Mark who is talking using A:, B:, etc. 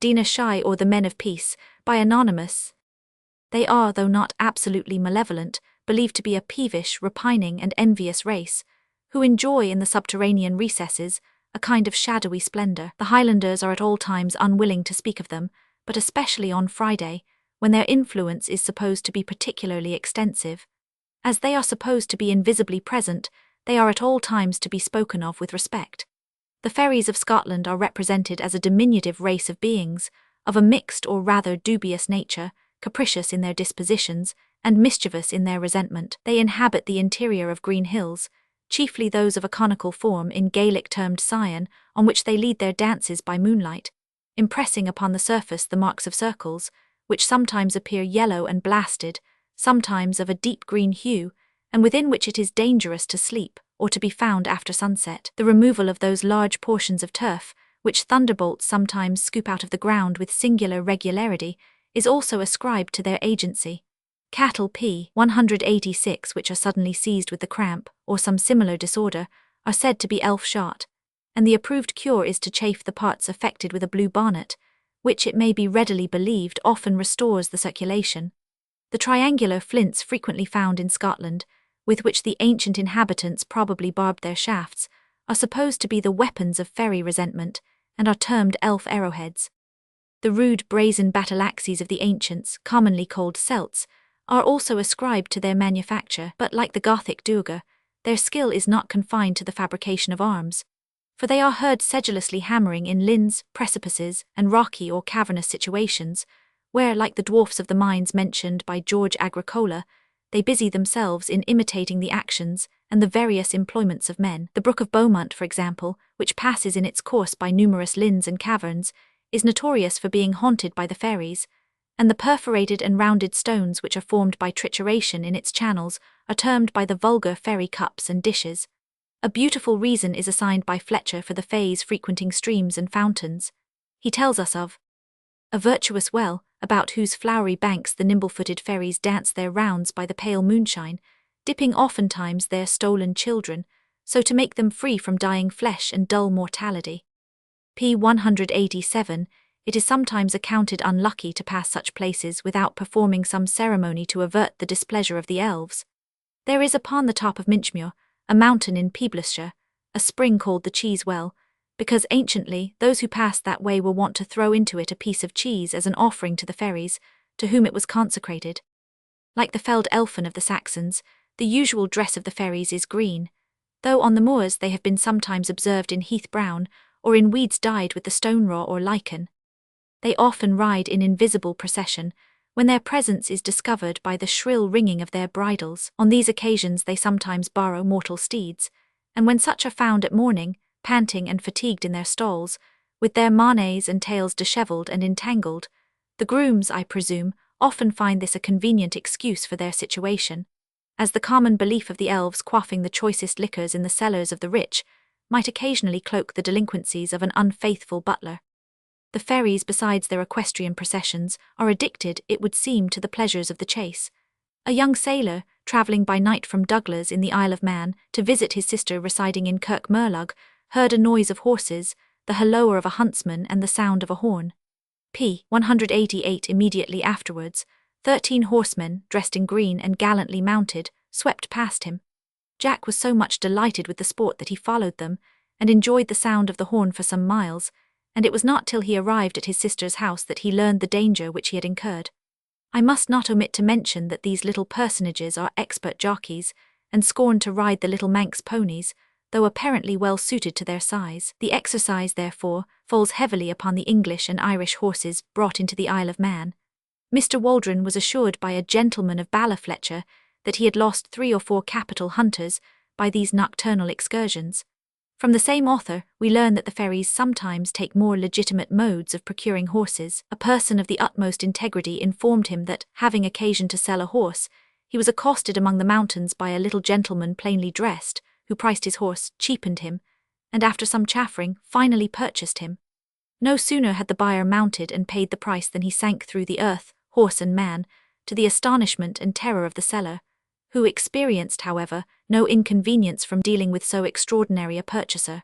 A: Daoine Shie or the Men of Peace, by Anonymous. They are, though not absolutely malevolent, believed to be a peevish, repining and envious race, who enjoy in the subterranean recesses a kind of shadowy splendor. The Highlanders are at all times unwilling to speak of them, but especially on Friday, when their influence is supposed to be particularly extensive. As they are supposed to be invisibly present, they are at all times to be spoken of with respect. The fairies of Scotland are represented as a diminutive race of beings, of a mixed or rather dubious nature, capricious in their dispositions, and mischievous in their resentment. They inhabit the interior of green hills, chiefly those of a conical form in Gaelic termed Sion, on which they lead their dances by moonlight, impressing upon the surface the marks of circles, which sometimes appear yellow and blasted, sometimes of a deep green hue, and within which it is dangerous to sleep or to be found after sunset. The removal of those large portions of turf, which thunderbolts sometimes scoop out of the ground with singular regularity, is also ascribed to their agency. Cattle p. 186 which are suddenly seized with the cramp, or some similar disorder, are said to be elf-shot, and the approved cure is to chafe the parts affected with a blue bonnet, which it may be readily believed often restores the circulation. The triangular flints frequently found in Scotland, with which the ancient inhabitants probably barbed their shafts, are supposed to be the weapons of faery resentment, and are termed elf arrowheads. The rude brazen battle-axes of the ancients, commonly called celts, are also ascribed to their manufacture, but like the Gothic duergar, their skill is not confined to the fabrication of arms, for they are heard sedulously hammering in lins, precipices, and rocky or cavernous situations, where, like the dwarfs of the mines mentioned by George Agricola, they busy themselves in imitating the actions and the various employments of men. The Brook of Beaumont, for example, which passes in its course by numerous lins and caverns, is notorious for being haunted by the fairies, and the perforated and rounded stones which are formed by trituration in its channels are termed by the vulgar fairy cups and dishes. A beautiful reason is assigned by Fletcher for the fays frequenting streams and fountains. He tells us of a virtuous well, about whose flowery banks the nimble-footed fairies dance their rounds by the pale moonshine, dipping oftentimes their stolen children, so to make them free from dying flesh and dull mortality. p. 187, it is sometimes accounted unlucky to pass such places without performing some ceremony to avert the displeasure of the elves. There is upon the top of Minchmuir, a mountain in Peeblesshire, a spring called the Cheese Well, because anciently those who passed that way were wont to throw into it a piece of cheese as an offering to the fairies, to whom it was consecrated. Like the felled elfin of the Saxons, the usual dress of the fairies is green, though on the moors they have been sometimes observed in heath brown, or in weeds dyed with the stone raw or lichen. They often ride in invisible procession, when their presence is discovered by the shrill ringing of their bridles. On these occasions they sometimes borrow mortal steeds, and when such are found at morning, panting and fatigued in their stalls, with their manes and tails dishevelled and entangled, the grooms, I presume, often find this a convenient excuse for their situation, as the common belief of the elves quaffing the choicest liquors in the cellars of the rich might occasionally cloak the delinquencies of an unfaithful butler. The fairies, besides their equestrian processions, are addicted, it would seem, to the pleasures of the chase. A young sailor, travelling by night from Douglas in the Isle of Man to visit his sister residing in Kirkmurlug, heard a noise of horses, the halloa of a huntsman and the sound of a horn. p. 188 immediately afterwards, 13 horsemen, dressed in green and gallantly mounted, swept past him. Jack was so much delighted with the sport that he followed them, and enjoyed the sound of the horn for some miles, and it was not till he arrived at his sister's house that he learned the danger which he had incurred. I must not omit to mention that these little personages are expert jockeys, and scorn to ride the little Manx ponies, though apparently well suited to their size. The exercise, therefore, falls heavily upon the English and Irish horses brought into the Isle of Man. Mr. Waldron was assured by a gentleman of Balafletcher that he had lost 3 or 4 capital hunters by these nocturnal excursions. From the same author, we learn that the fairies sometimes take more legitimate modes of procuring horses. A person of the utmost integrity informed him that, having occasion to sell a horse, he was accosted among the mountains by a little gentleman plainly dressed, who priced his horse, cheapened him, and after some chaffering, finally purchased him. No sooner had the buyer mounted and paid the price than he sank through the earth, horse and man, to the astonishment and terror of the seller, who experienced, however, no inconvenience from dealing with so extraordinary a purchaser.